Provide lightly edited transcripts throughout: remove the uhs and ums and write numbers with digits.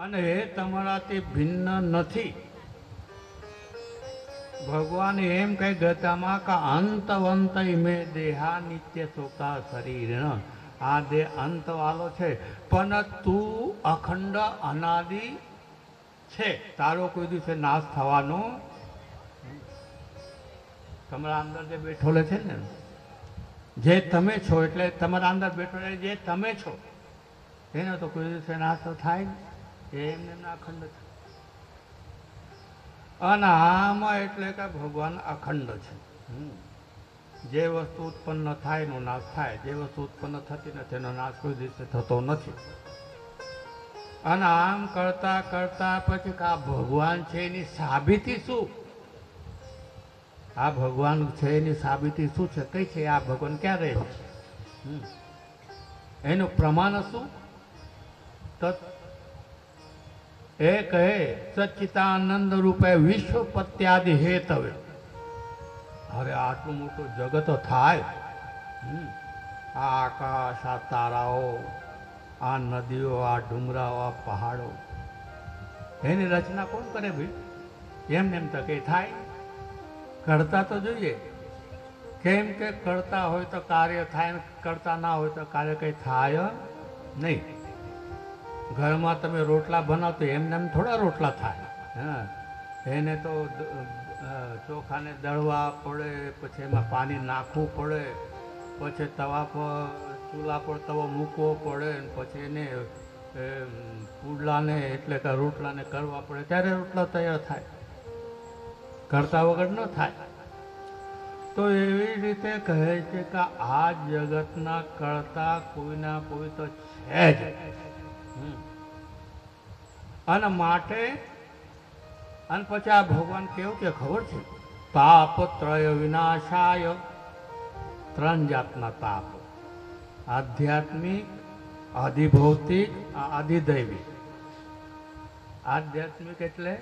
અને એ તમારાથી ભિન્ન નથી. ભગવાન એમ કહી ગતામાં કે અંતવંત ઇમે દેહા નિત્ય શોકા શરીર. આ દેહ અંત વાળો છે, પણ તું અખંડ અનાદિ છે. તારો કોઈ દિવસે નાશ થવાનો. તમારા અંદર જે બેઠોલે છે ને, જે તમે છો, એટલે તમારા અંદર બેઠો જે તમે છો એનો તો કોઈ દિવસે નાશ તો થાય ને. એમને અખંડ છે. અને આમાં એટલે કે ભગવાન અખંડ છે. જે વસ્તુ ઉત્પન્ન થાય એનો નાશ થાય, જે વસ્તુ ઉત્પન્ન થતી નથી એનો નાશ કોઈ દિવસે થતો નથી. અને આમ કરતા કરતા પછી આ ભગવાન છે એની સાબિતી શું? આ ભગવાન છે એની સાબિતી શું છે? કઈ છે આ ભગવાન ક્યાં રહે છે? એનું પ્રમાણ શું? તો એ કહે સચ્ચિદાનંદ રૂપે વિશ્વપત્યાદિ હેતવે. અરે આટલું મોટું જગત થાય, આ આકાશ, આ તારાઓ, આ નદીઓ, આ ડુંગરાઓ, આ પહાડો, એની રચના કોણ કરે ભાઈ? એમ તો કઈ થાય? કરતા તો જોઈએ. કેમ કે કરતા હોય તો કાર્ય થાય, કરતા ના હોય તો કાર્ય કઈ થાય નહીં. ઘરમાં તમે રોટલા બનાવો તો એમને એમ થોડા રોટલા થાય. હા, એને તો ચોખાને દળવા પડે, પછી એમાં પાણી નાખવું પડે, પછી તવા પર ચૂલા પર તવો મૂકવો પડે, પછી એને પુડલાને એટલે કે રોટલાને કરવા પડે, ત્યારે રોટલા તૈયાર થાય. કરતા વગર ન થાય. તો એવી રીતે કહે છે કે આ જગતના કરતા કોઈના કોઈ તો છે જ. અને માટે અને પછી આ ભગવાન કેવું કે ખબર છે? તાપત્રય વિનાશાય. 3 જાતના તાપ: આધ્યાત્મિક, આધિભૌતિક, આધિદૈવિક. આધ્યાત્મિક એટલે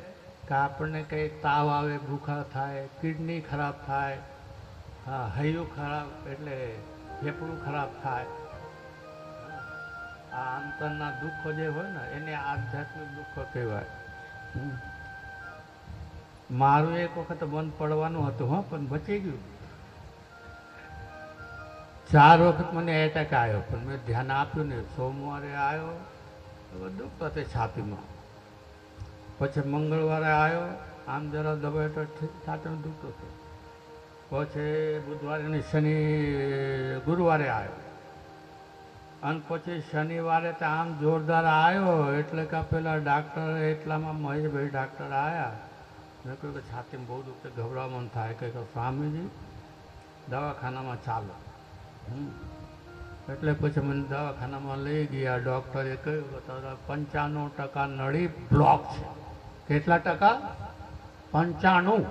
કે આપણને કંઈ તાવ આવે, ભૂખા થાય, કિડની ખરાબ થાય, હા, હૈયું ખરાબ એટલે ફેફડું ખરાબ થાય. આ અંતરના દુઃખો જે હોય ને એને આધ્યાત્મિક દુઃખો કહેવાય. મારું એક વખત બંધ પડવાનું હતું, હા, પણ બચી ગયું. 4 વખત મને એટેક આવ્યો, પણ મેં ધ્યાન આપ્યું નહીં. સોમવારે આવ્યો, દુખતો તે છાતીમાં. પછી મંગળવારે આવ્યો, આમ જરા દબાય તો છાતીમાં દુખતો હતો. પછી બુધવારે ગુરુવારે આવ્યો, અને પછી શનિવારે તો આમ જોરદાર આવ્યો. એટલે કે પેલા ડાક્ટર એટલામાં મહેશભાઈ ડાક્ટર આવ્યા. મેં કહ્યું કે છાતીમાં બહુ દુખે, ગભરામણ થાય. કે સ્વામીજી દવાખાનામાં ચાલો. એટલે પછી મને દવાખાનામાં લઈ ગયા. ડૉક્ટરે કહ્યું કે તારા 95% નળી બ્લોક છે. કેટલા ટકા? 95.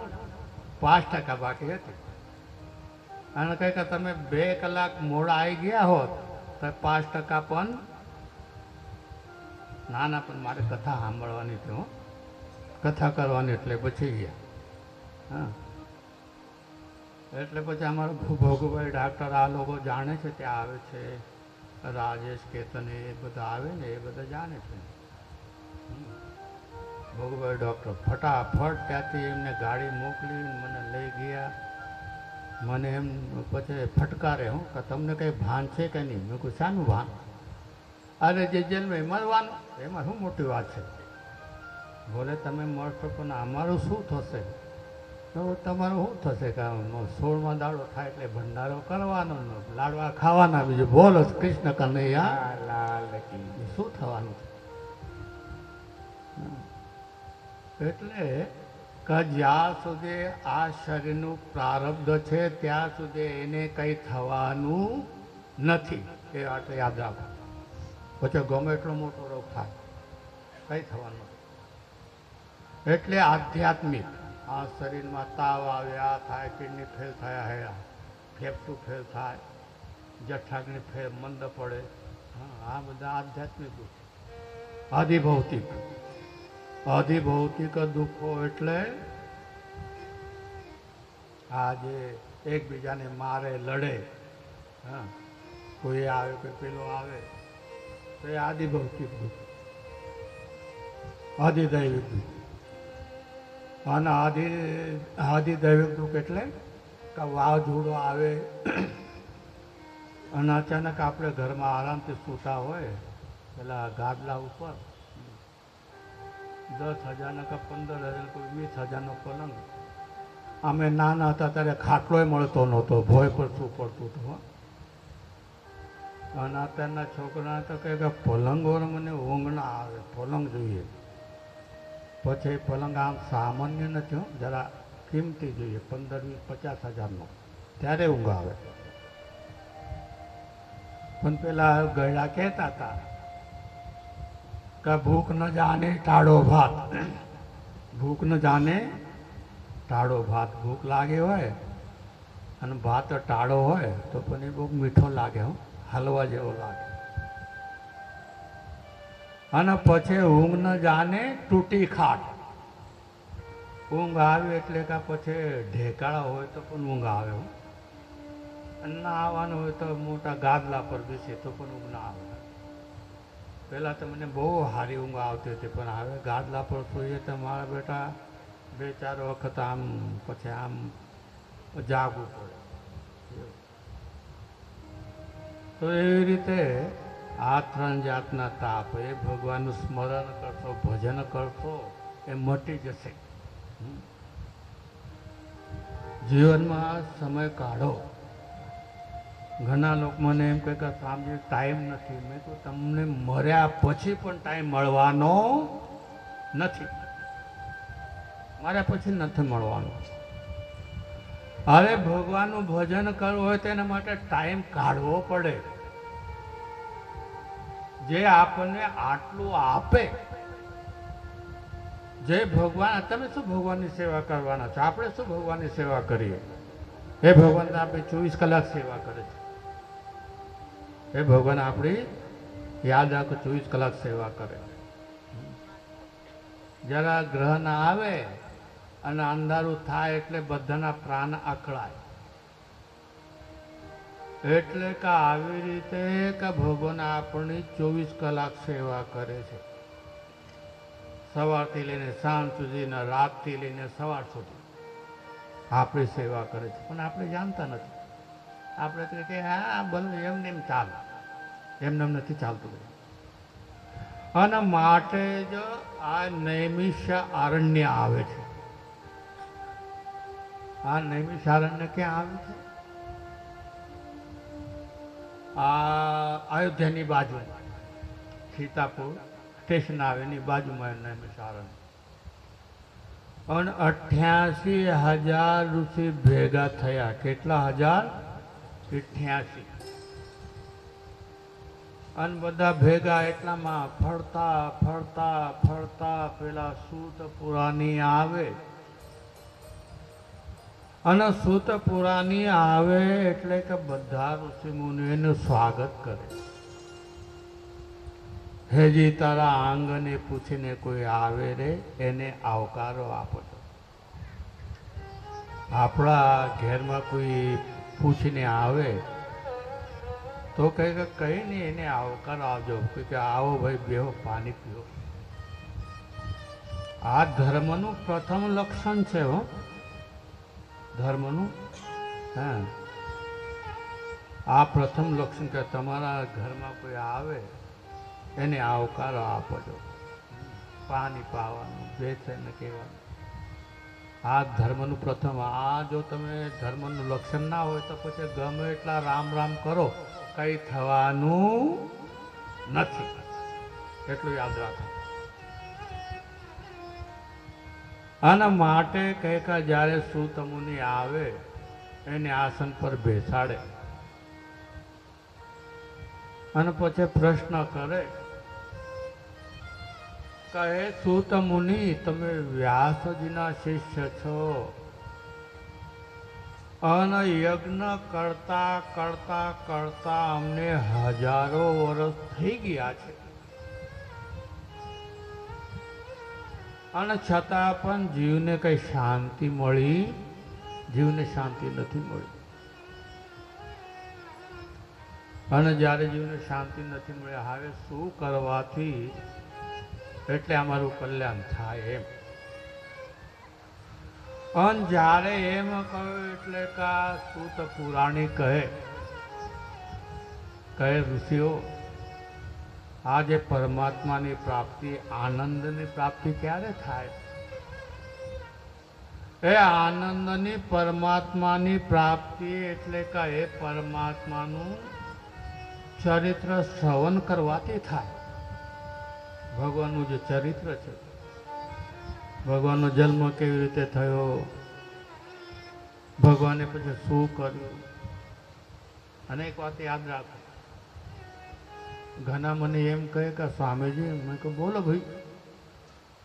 5% બાકી હતી. અને કહે કે તમે 2 કલાક મોડા આવી ગયા હોત તો 5% પણ ના, પણ મારે કથા સાંભળવાની હતી, હો, કથા કરવાની, એટલે બચી ગયા. હા, એટલે પછી અમારો ભોગુભાઈ ડાક્ટર આ લોકો જાણે છે, ત્યાં આવે છે. રાજેશ, કેતન એ બધા આવે ને, એ બધા જાણે છે. ભોગુભાઈ ડૉક્ટર ફટાફટ ત્યાંથી એમને ગાડી મોકલી મને લઈ ગયા. મને એમ પછી ફટકારે, હું કે તમને કંઈ ભાન છે કે નહીં? મેં કહ્યું શાનું ભાન? અરે જે જેલમાં મરવાનું, એમાં શું મોટી વાત છે? બોલે તમે મળશો પણ અમારું શું થશે? તો તમારું શું થશે? કે 16મા દાડો થાય એટલે ભંડારો કરવાનો, લાડવા ખાવાના, બીજું બોલો કૃષ્ણ કનૈયા લાલ કી. શું થવાનું? એટલે કે જ્યાં સુધી આ શરીરનું પ્રારબ્ધ છે ત્યાં સુધી એને કંઈ થવાનું નથી. એ વાત યાદ રાખો. પછી ગમે એટલો મોટો રોગ થાય, કંઈ થવાનું નથી. એટલે આધ્યાત્મિક, આ શરીરમાં તાવ આવે, આ થાય, કિડની ફેલ થયા હે, ફેફડું ફેલ થાય, જઠરાગ્નિ ફેલ મંદ પડે, હા, આ બધા આધ્યાત્મિક દુઃખ. આધિભૌતિક, આધિભૌતિક દુઃખો એટલે આ જે એકબીજાને મારે, લડે, હા, કોઈ આવે કોઈ પેલો આવે તો એ આદિભૌતિક દુઃખ, આદિદૈવિક દુઃખ. અને આદિદૈવિક દુઃખ એટલે કે વાવાઝોડું આવે અને અચાનક આપણે ઘરમાં આરામથી સૂતા હોય, પેલા ગાદલા ઉપર 10,000 કે 15,000 કોઈ 20,000નો પલંગ. અમે નાના હતા ત્યારે ખાટલોય મળતો નહોતો, ભોય પર શું પડતું હતું. અને અત્યારના છોકરા તો કહે કે પલંગ વગર મને ઊંઘ ના આવે, પલંગ જોઈએ. પછી પલંગ આમ સામાન્ય નથી હો, જરા કિંમતી જોઈએ, 15,000-50,000નો, ત્યારે ઊંઘ આવે. પણ પેલા ગયડા કહેતા હતા કે ભૂખ ન જાને ટાળો ભાત, ભૂખ ન જાને ટાળો ભાત. ભૂખ લાગે હોય અને ભાત ટાળો હોય તો પણ એ બહુ મીઠો લાગે હો, હલવા જેવો લાગે. અને પછી ઊંઘ ન જાને તૂટી ખાટ. ઊંઘ આવે એટલે કે પછી ઢેકાળા હોય તો પણ ઊંઘ આવે. ના આવવાનું હોય તો મોટા ગાદલા પર બેસે તો પણ ઊંઘ ના આવે. પહેલાં તો મને બહુ સારી ઊંઘ આવતી હતી, પણ હવે ગાદલા પર સૂઈએ તો મારા બેટા 2-4 વખત આમ પછી આમ જાગવું પડે. તો એવી રીતે આ 3 જાતના તાપ, એ ભગવાનનું સ્મરણ કરશો, ભજન કરશો, એ મટી જશે. જીવનમાં સમય કાઢો. ઘણા લોકો મને એમ કહે કે સ્વામીજી ટાઈમ નથી. મેં તો તમને મર્યા પછી પણ ટાઈમ મળવાનો નથી, માર્યા પછી નથી મળવાનો. હવે ભગવાનનું ભજન કરવું હોય તેના માટે ટાઈમ કાઢવો પડે. જે આપણને આટલું આપે, જે ભગવાન, તમે શું ભગવાનની સેવા કરવાના છો? આપણે શું ભગવાનની સેવા કરીએ? એ ભગવાન આપણે 24 કલાક સેવા કરે છે. એ ભગવાન આપણી યાદ રાખો, 24 કલાક સેવા કરે. જરા ગ્રહણ આવે અને અંધારું થાય એટલે બધાના પ્રાણ અકળાય. એટલે કે આવી રીતે કે ભગવાન આપણી 24 કલાક સેવા કરે છે. સવારથી લઈને સાંજ સુધી, રાતથી લઈને સવાર સુધી આપણી સેવા કરે છે. પણ આપણે જાણતા નથી. આપણે તો કે હા બધું એમને એમ ચાલે, એમને એમ નથી ચાલતું. અને માટે જ આ નૈમિષ અરણ્ય આવે છે. આ નૈમિષ અરણ્ય ક્યાં આવે છે? આ અયોધ્યાની બાજુ, સીતાપુર સ્ટેશન આવે એની બાજુમાં નૈમિષ અરણ્ય. અને 88,000 ઋષિ ભેગા થયા. કેટલા હજાર? 88. અને બધા ભેગા એટલામાં ફરતા ફરતા ફરતા પેલા સૂત પુરાણી આવે. અને સૂત પુરાણી આવે એટલે કે બધા ઋષિ મુનિઓનું સ્વાગત કરે. હેજી તારા આંગણે પૂછીને કોઈ આવે રે, એને આવકારો આપો. આપણા ઘેરમાં કોઈ પૂછીને આવે તો કહે કે કઈ નહીં, એને આવકાર આવજો, કે આવો ભાઈ બેહો, પાણી પીઓ. આ ધર્મનું પ્રથમ લક્ષણ છે હો, ધર્મનું. હા, આ પ્રથમ લક્ષણ કે તમારા ઘરમાં કોઈ આવે એને આવકારો આપજો, પાણી પાવાનું, બેસીને કહેવાનું. આ ધર્મનું પ્રથમ. આ જો તમે ધર્મનું લક્ષણ ના હોય તો પછી ગમે એટલા રામ રામ કરો, કંઈ થવાનું નથી. એટલું યાદ રાખો. આના માટે કહે કે જ્યારે સૂત મુનિ આવે એને આસન પર બેસાડે અને પછી પ્રશ્ન કરે કે હે સૂત મુનિ, તમે વ્યાસજીના શિષ્ય છો અને યજ્ઞ કરતા કરતા કરતા અમને હજારો વર્ષ થઈ ગયા છે, અને છતાં પણ જીવને કઈ શાંતિ મળી? જીવને શાંતિ નથી મળી. અને જ્યારે જીવને શાંતિ નથી મળે, હવે શું કરવાથી એટલે અમારું કલ્યાણ થાય એમ. અને જ્યારે એમ કહ્યું એટલે કે સૂત પુરાણી કહે ઋષિઓ, આ જે પરમાત્માની પ્રાપ્તિ, આનંદની પ્રાપ્તિ ક્યારે થાય? એ આનંદની પરમાત્માની પ્રાપ્તિ એટલે કે એ પરમાત્માનું ચરિત્ર શ્રવણ કરવાથી થાય. ભગવાનનું જે ચરિત્ર છે, ભગવાનનો જન્મ કેવી રીતે થયો, ભગવાને પછી શું કર્યું, અનેક વાત યાદ રાખો. ઘણા મને એમ કહે કે સ્વામીજી, મેં કહું બોલો ભાઈ,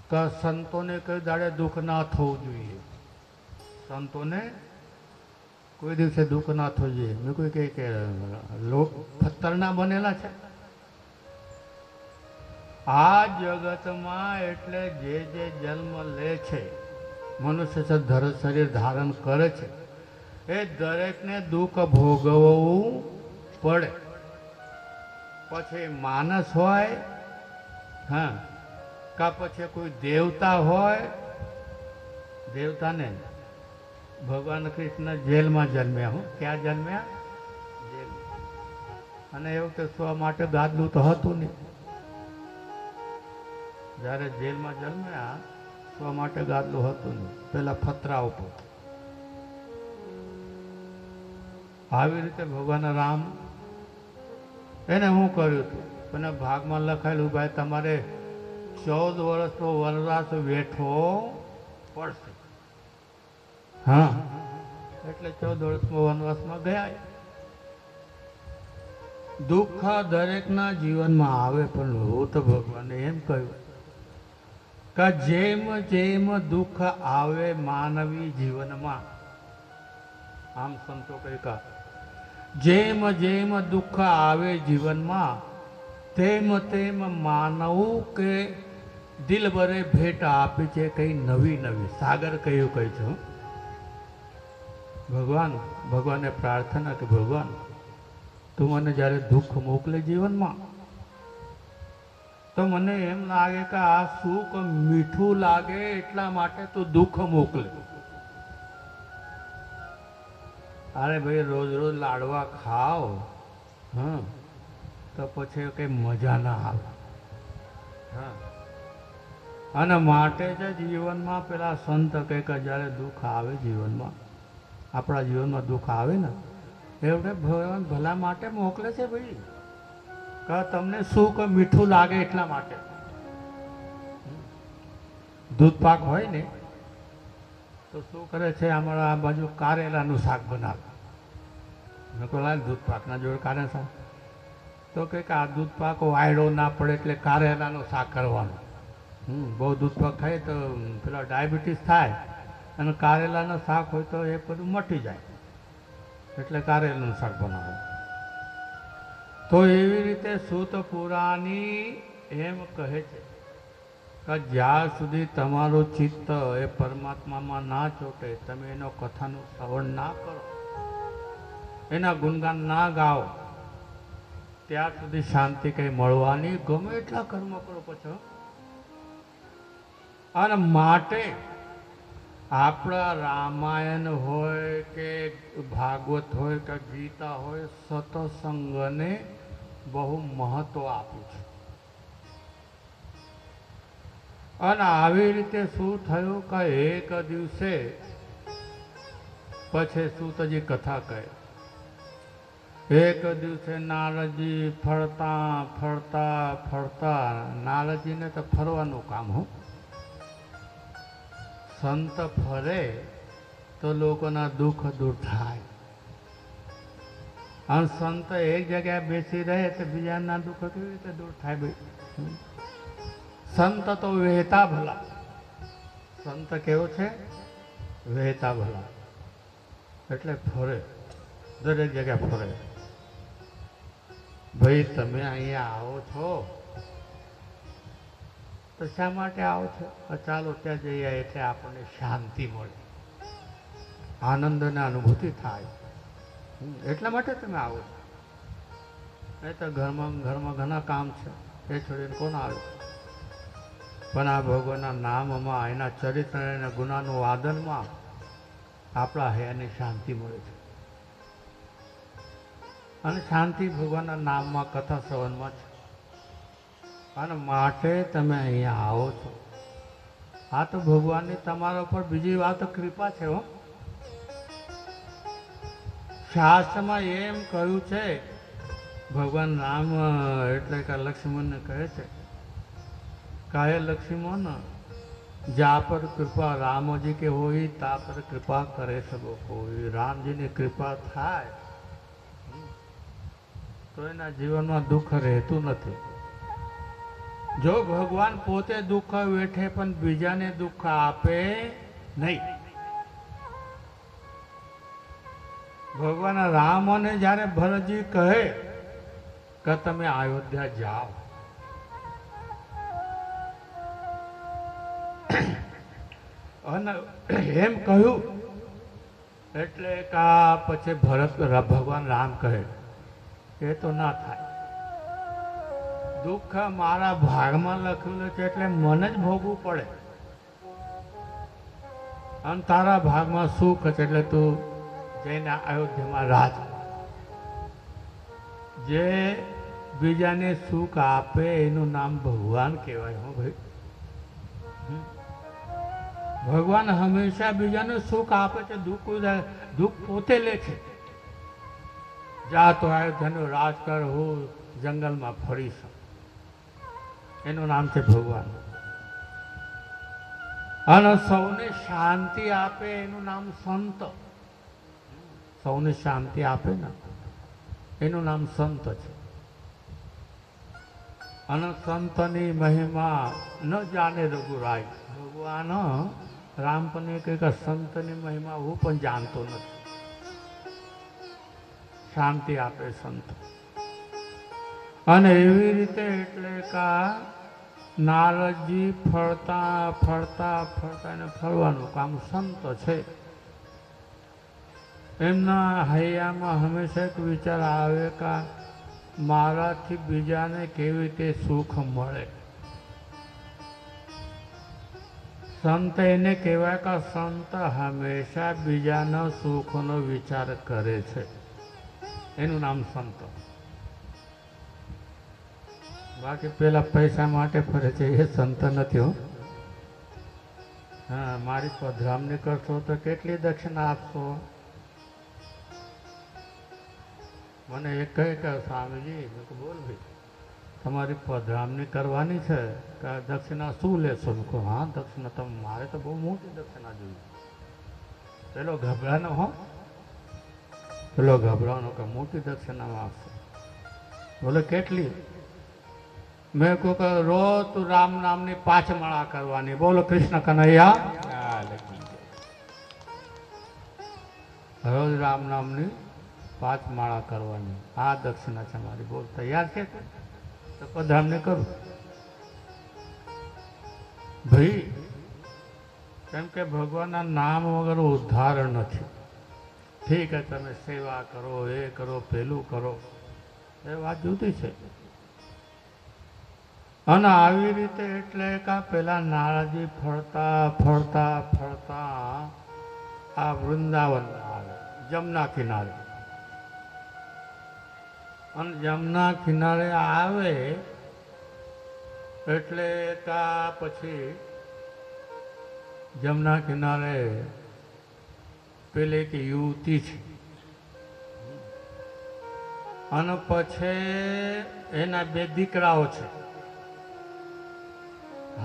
કે સંતોને કઈ દાડે દુઃખ ના થવું જોઈએ, સંતોને કોઈ દિવસે દુઃખ ના થવું જોઈએ. મેં કોઈ કહે કે લોક પથ્થરના બનેલા છે. આ જગતમાં એટલે જે જન્મ લે છે, મનુષ્ય ધર શરીર ધારણ કરે છે, એ દરેકને દુઃખ ભોગવવું પડે. પછી માણસ હોય, હા, કા પછી કોઈ દેવતા હોય. દેવતાને ભગવાન કૃષ્ણ જેલમાં જન્મ્યા. હું ક્યાં જન્મ્યા? જેલ. અને એવું કે સ્વ માટે ગાદલું તો હતું નહીં. જ્યારે જેલમાં જન્મ્યા, સ્વ માટે ગાદલું હતું નહીં, પેલા ફતરા ઉપર. આવી રીતે ભગવાન રામ, એને શું કર્યું હતું? અને ભાગમાં લખાયેલું, ભાઈ તમારે 14 વર્ષનો વનવાસ વેઠવો પડશે. હા, એટલે 14 વર્ષમાં વનવાસમાં ગયા. દુઃખ દરેકના જીવનમાં આવે, પણ હું તો ભગવાને એમ કહ્યું કે જેમ જેમ દુઃખ આવે માનવી જીવનમાં, આમ સંતો કહ્યું, જેમ જેમ દુઃખ આવે જીવનમાં, તેમ તેમ માનવું કે દિલબરે ભેટ આપી છે કઈ નવી નવી. સાગર કહ્યું કહી છું, ભગવાનને પ્રાર્થના કે ભગવાન, તું મને જ્યારે દુઃખ મોકલે જીવનમાં, તો મને એમ લાગે કે આ સુખ મીઠું લાગે, એટલા માટે તું દુઃખ મોકલે. અરે ભાઈ, રોજ રોજ લાડવા ખાઓ, હા, તો પછી કઈ મજા ના આવે. હા, અને માટે જ જીવનમાં પેલા સંત કહે કે જ્યારે દુઃખ આવે જીવનમાં, આપણા જીવનમાં દુઃખ આવે ને, એટલે ભગવાન ભલા માટે મોકલે છે ભાઈ, કે તમને સુખ મીઠું લાગે એટલા માટે. દૂધ પાક હોય ને તો શું કરે છે, અમારા આ બાજુ કારેલાનું શાક બનાવે. મેં કહું લાલ દૂધ પાકના જોડે કારેલા શાક, તો કે આ દૂધ પાક વાયડો ના પડે એટલે કારેલાનું શાક કરવાનું. બહુ દૂધ પાક ખાય તો પેલા ડાયાબિટીસ થાય, અને કારેલાનું શાક હોય તો એ બધું મટી જાય, એટલે કારેલાનું શાક બનાવે. તો એવી રીતે સૂત પુરાણી એમ કહે છે કે જ્યાં સુધી તમારું ચિત્ત એ પરમાત્મામાં ના ચોટે, તમે એનો કથાનું શ્રવણ ના કરો, એના ગુણગાન ના ગાઓ, ત્યાર સુધી શાંતિ કંઈ મળવાની. ગમે એટલા કર્મ કરો પછી. અને માટે આપણા રામાયણ હોય કે ભાગવત હોય કે ગીતા હોય, સત્સંગને બહુ મહત્વ આપ્યું છે. અને આવી રીતે શું થયું કે એક દિવસે પછી સૂતજી કથા કહે, એક દિવસે નારદજી ફરતા ફરતા ફરતા, નારદજીને તો ફરવાનું કામ હો, સંત ફરે તો લોકોના દુઃખ દૂર થાય. અને સંત એક જગ્યાએ બેસી રહે તો બીજાના દુઃખ કેવી રીતે દૂર થાય ભાઈ? સંત તો વહેતા ભલા. સંત કેવો છે? વહેતા ભલા. એટલે ફરે, દરેક જગ્યાએ ફરે. ભાઈ તમે અહીંયા આવો છો તો શા માટે આવો છો? ચાલો ત્યાં જઈએ એટલે આપણને શાંતિ મળે, આનંદ અને અનુભૂતિ થાય, એટલા માટે તમે આવો છો. નહીં તો ઘરમાં ઘણા કામ છે, એ છોડીને કોણ આવે? પણ આ ભગવાનના નામમાં, એના ચરિત્ર અને ગુનાનું વાદનમાં આપણા હૈયાની શાંતિ મળે છે. અને શાંતિ ભગવાનના નામમાં, કથા શ્રવણમાં છે. અને માટે તમે અહીંયા આવો છો. આ તો ભગવાનની તમારા ઉપર બીજી વાત કૃપા છે હો. શાસ્ત્રમાં એમ કહ્યું છે, ભગવાન રામ એટલે કે લક્ષ્મણને કહે છે, કાહે લક્ષ્મણ જા પર કૃપા રામજી કે હોય તા પર કૃપા કરે સબો કોઈ. રામજીની કૃપા થાય તો એના જીવનમાં દુઃખ રહેતું નથી. જો ભગવાન પોતે દુઃખ વેઠે પણ બીજાને દુઃખ આપે નહીં. ભગવાન રામને જ્યારે ભરતજી કહે કે તમે અયોધ્યા જાઓ, અને એમ કહ્યું એટલે કા પછી ભગવાન રામ કહે એ તો ના થાય. દુઃખ મારા ભાગમાં લખેલું છે એટલે મને જ ભોગવું પડે. અને તારા ભાગમાં સુખ છે એટલે તું જઈને અયોધ્યામાં રાજ. જે બીજાને સુખ આપે એનું નામ ભગવાન કહેવાય. હો ભાઈ, ભગવાન હંમેશા બીજાને સુખ આપે છે, દુઃખ પોતે લે છે. જા તો અયોધ્યાનું રાજ કર, હું જંગલમાં ફરીશ. એનું નામ છે ભગવાન. અને સૌને શાંતિ આપે એનું નામ સંત. સૌને શાંતિ આપે ને એનું નામ સંત છે. અને સંતની મહિમા ન જાણે રઘુરાય. ભગવાન રામ પણ કહે કે સંતની મહિમા હું પણ જાણતો નથી. શાંતિ આપે સંત. અને એવી રીતે એટલે કા નારદજી ફરતા ફરતા ફરતા એને ફરવાનું કામ સંત છે. એમના હૈયામાં હંમેશા એક વિચાર આવે કે મારાથી બીજાને કેવી રીતે સુખ મળે. સંત એને કહેવાય કે સંત હંમેશા બીજાના સુખનો વિચાર કરે છે. એનું નામ સંત. બાકી પેલા પૈસા માટે ફરે છે એ સંત નથી હો. હા, મારી પધરામણી કરશો તો કેટલી દક્ષિણા આપશો? મને એક કહે કે સ્વામીજી, મેં કહું બોલ ભાઈ, તમારી પધરામણી કરવાની છે કે દક્ષિણા શું લેશો? મેં કહું હા દક્ષિણા તમે, મારે તો બહુ મોટી દક્ષિણા જોઈએ. પેલો ગભરાનો હો, પેલો ગભરાનો કે મોટી દક્ષિણા આપશે. બોલે કેટલી? મેં કહું કે રોજ તું રામ નામની 5 માળા કરવાની. બોલો કૃષ્ણ કનૈયા. રોજ રામ નામની 5 માળા કરવાની. આ દક્ષિણા છે મારી. બોલ તૈયાર છે તો પધરામણી કરું. ભાઈ, કેમ કે ભગવાનના નામ વગર ઉદ્ધાર નથી. ઠીક છે, તમે સેવા કરો, એ કરો, પેલું કરો, એ વાત જુદી છે. અને આવી રીતે એટલે કે પેલા નારદજી ફરતા ફરતા ફરતા આ વૃંદાવન આવે, જમના કિનારે. અને જમના કિનારે આવે એટલે કા પછી જમના કિનારે પેલે એક યુવતી છે. અને પછી એના 2 દીકરાઓ છે.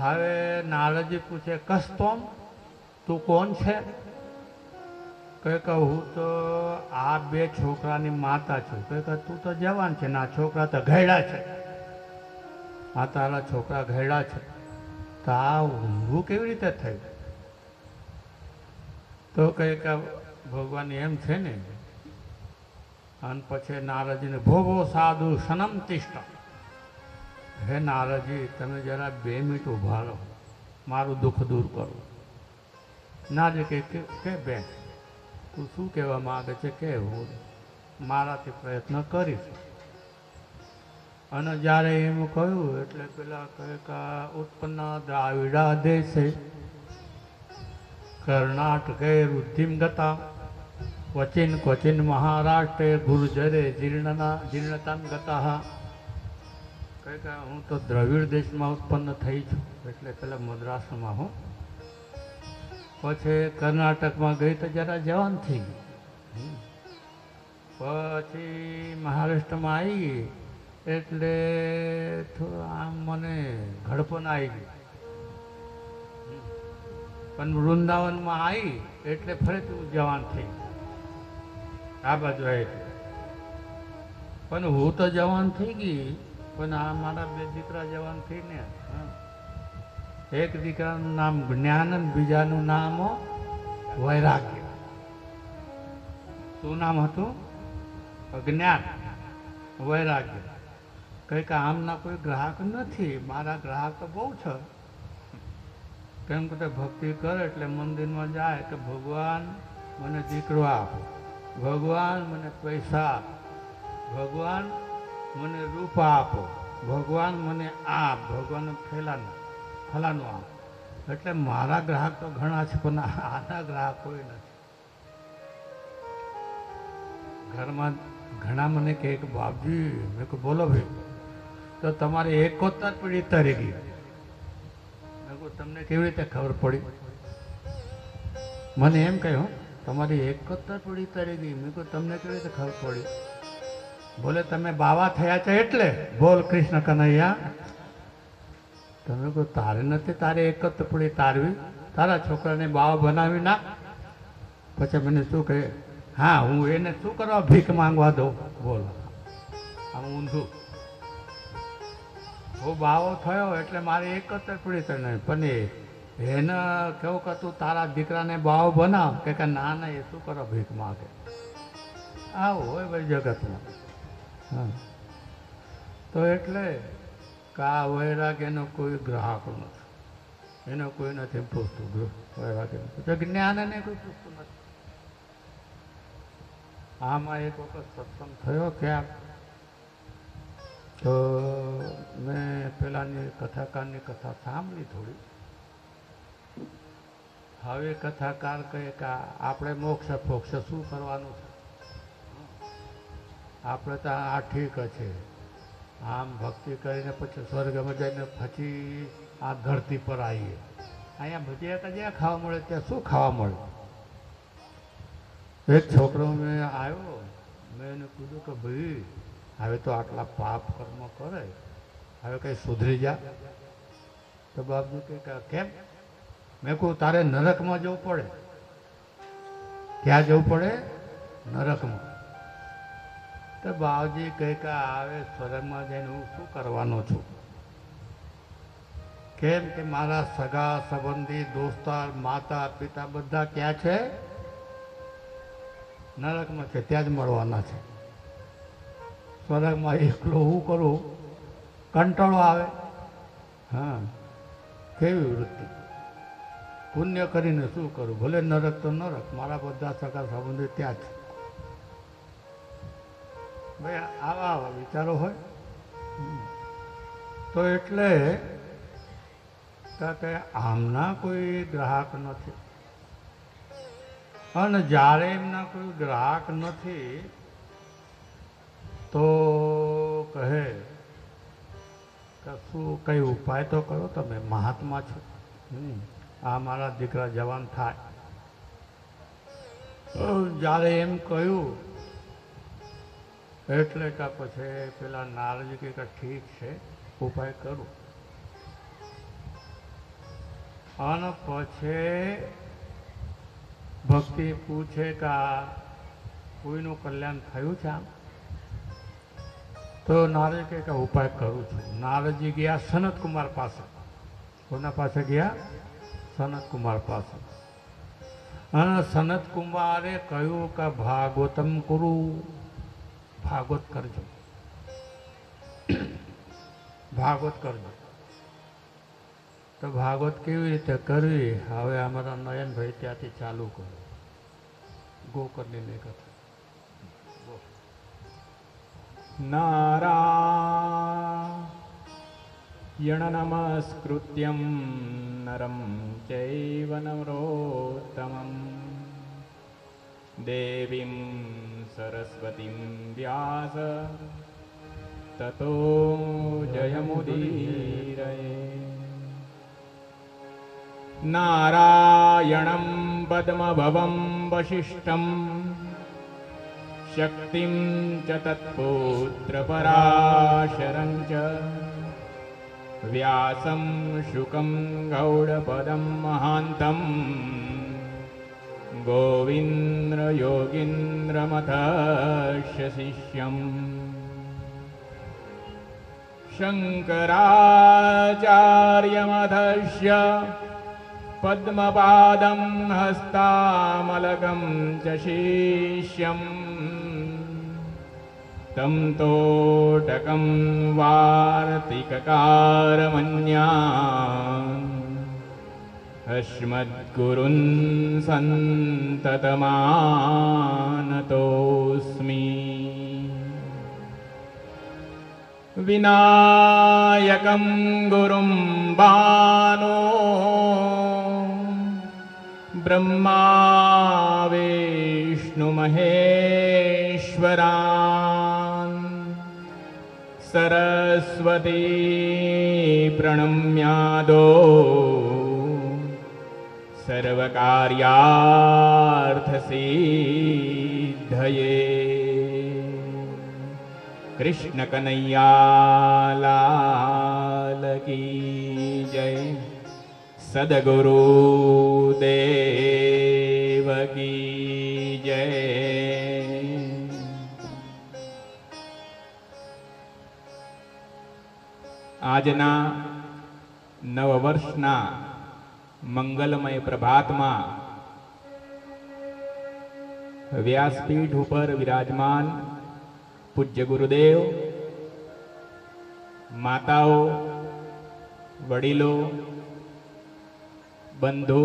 હવે નારદજી પૂછે કસ્તોમ, તું કોણ છે? કહે કે હું તો આ 2 છોકરાની માતા છું. કહે કે તું તો જવાન છે ને આ છોકરા તો ઘરડા છે. આ તારા છોકરા ઘરડા છે તો આ ઊંઘું કેવી રીતે થયું? તો કહે કે ભગવાન એમ છે ને. અને પછી નારદજીને ભોગો સાધુ સનમ તિષ્ઠ. હે નારદજી, તમે જરા 2 મિનિટ ઊભા રહો, મારું દુઃખ દૂર કરો. નારદજી કે બેન, તું શું કહેવા માંગે છે કે હું મારાથી પ્રયત્ન કરીશ. અને જ્યારે એમ કહ્યું એટલે પેલા કહે કે ઉત્પન્ન દ્રાવિડા દેશે કર્ણાટકે રુદ્ધિમ ગતા ક્વચિન ક્વચિન મહારાષ્ટ્રે ગુર્જરે જીર્ણતામ ગતા. કહે કે હું તો દ્રવિડ દેશમાં ઉત્પન્ન થઈ છું એટલે પેલા મદ્રાસમાં હું પછી કર્ણાટકમાં ગઈ તો જરા જવાન થઈ ગઈ, પછી મહારાષ્ટ્રમાં આવી ગઈ એટલે થોડું આમ મને ઘડપણ આવી ગયું, પણ વૃંદાવનમાં આવી એટલે ફરીથી જવાન થઈ આ બાજુ આવી. પણ હું તો જવાન થઈ ગઈ, પણ આ મારા બે દીકરા જવાન થઈને, એક દીકરાનું નામ જ્ઞાન અને બીજાનું નામ વૈરાગ્ય. શું નામ હતું? જ્ઞાન, વૈરાગ્ય. કંઈ કે આમના કોઈ ગ્રાહક નથી, મારા ગ્રાહક તો બહુ છે. કેમ કે ભક્તિ કરે એટલે મંદિરમાં જાય કે ભગવાન મને દીકરો આપો, ભગવાન મને પૈસા આપો, ભગવાન મને રૂપ આપો, ભગવાન મને આપ, ભગવાન ફલાનું આપ. એટલે મારા ગ્રાહક તો ઘણા છે, પણ આના ગ્રાહક કોઈ નથી. ઘરમાં ઘણા મને કહે કે બાપજી, મેં કહું બોલો ભાઈ, તો તમારી 71 પેઢી તરી ગઈ. મેં કહું તમને કેવી રીતે ખબર પડી? મને એમ કહ્યું તમારી 71 પેઢી તરી ગઈ. મેં કહું તમને કેવી રીતે ખબર પડી? બોલે તમે બાવા થયા છે એટલે. બોલ કૃષ્ણ કનૈયા. તમે કહો તારે નથી, તારે 71 પેઢી તારવી, તારા છોકરાને બાવા બનાવી નાખ. પછી મને શું કહે, હા હું એને શું કરવા ભીખ માંગવા દઉં? બોલો આમ ઊંધું. હું બાવો થયો એટલે મારી 71 પેઢી તો નહીં, પણ એને કેવું કે તું તારા દીકરાને બાવો બનાવ કે ના ના, એ શું કરો ભીખ માગે. આવું હોય ભાઈ જગતમાં. હા, તો એટલે કે આ વૈરાગ્યનો કોઈ ગ્રાહક નથી, એનો કોઈ નથી પૂછતું. વૈરાગ્ય તો જ્ઞાનને કોઈ પૂછતું નથી. આમાં એક વખત સત્સંગ થયો ક્યાંક, તો મેં પેલાની કથાકારની કથા સાંભળી થોડી. હવે કથાકાર કહે કે આપણે મોક્ષ ફોક્ષ શું કરવાનું છે? આપણે તો આ ઠીક છે, આમ ભક્તિ કરીને પછી સ્વર્ગમાં જઈને પછી આ ધરતી પર આવીએ. અહીંયા ભજીયા જ્યાં ખાવા મળે ત્યાં શું ખાવા મળે? એક છોકરો મેં આવ્યો, મેં એને કીધું કે ભાઈ હવે તો આટલા પાપ કર્મ કરે, હવે કંઈ સુધરી જા. તો બાપજી કે કેમ? મેં કહું તારે નરકમાં જવું પડે. ક્યાં જવું પડે? નરકમાં. તો બાપજી કહે કે આવે સ્વર્ગમાં જઈને હું શું કરવાનો છું? કેમ કે મારા સગા સંબંધી દોસ્તાર માતા પિતા બધા ક્યાં છે? નરકમાં છે, ત્યાં જ મળવાના છે. સ્વર્ગમાં એકલો હું કરું? કંટાળો આવે. હા, કેવી વૃત્તિ? પુણ્ય કરીને શું કરું? ભલે નરક તો નરક, મારા બધા સગા સંબંધી ત્યાં જ. ભાઈ આવા આવા વિચારો હોય. તો એટલે કે આમના કોઈ ગ્રાહક નથી, અને જ્યારે એમના કોઈ ગ્રાહક નથી તો કહે કે શું કઈ ઉપાય તો કરો, તમે મહાત્મા છો, આ મારા દીકરા જવાન થાય. જ્યારે એમ કહ્યું એટલે કે પછી પેલા નારજી કે ઠીક છે ઉપાય કરું. અને પછી ભક્તિ પૂછે કે કોઈનું કલ્યાણ થયું છે આમ? તો નારદ કે ઉપાય કરું છું. નારદજી ગયા સનત કુમાર પાસે. કોના પાસે ગયા? સનત કુમાર પાસે. અને સનત કુમારે કહ્યું કે ભાગવતમ કરું, ભાગવત કરજો, ભાગવત કરજો. તો ભાગવત કેવી રીતે કરવી? હવે અમારા નયનભાઈ ત્યાંથી ચાલુ કરો. ગોકર્ણની કથા. નારાયણ यणनमस्कृत्यं नरं चैव नरोत्तमं देवीं सरस्वतीं व्यास ततो जयमुदीरये। नारायणं पद्मभवं वसिष्ठं शक्तिं च तत्पुत्रपराशरं च व्यासं शुकं गौडपदं महान्तं गोविन्द्रयोगीन्द्रमथस्य शिष्यम् शङ्कराचार्यमथस्य पद्मपादं हस्तामलकं च शिष्यम् तं तोटकं वार्तिककारमन्या अस्मद्गुरुन् सन्ततमानतोऽस्मि। विनायकं गुरुं बानो ब्रह्मा विष्णुमहेश्वरान् सरस्वती प्रणम्यादो सर्वकार्यार्थसिद्धये। कृष्ण कन्हैया लाल की जय। सद्गुरु देव की जय। આજના નવવર્ષના મંગલમય પ્રભાતમાં વ્યાસપીઠ ઉપર વિરાજમાન પૂજ્ય ગુરુદેવ, માતાઓ, વડીલો, બંધુ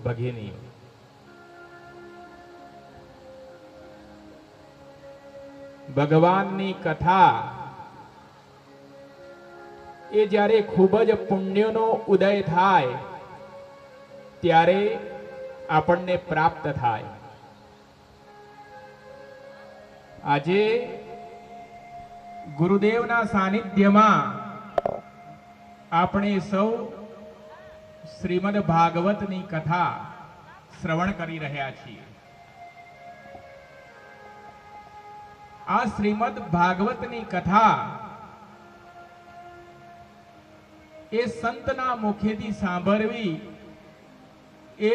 ભગિનીઓ, ભગવાનની કથા એ જ્યારે ખૂબ જ પુણ્યનો ઉદય થાય ત્યારે આપણને પ્રાપ્ત થાય. આજે ગુરુદેવના સાનિધ્યમાં આપણે સૌ શ્રીમદ ભાગવતની કથા શ્રવણ કરી રહ્યા છીએ. આ શ્રીમદ ભાગવતની કથા એ સંતના મુખેથી સાંભળવી એ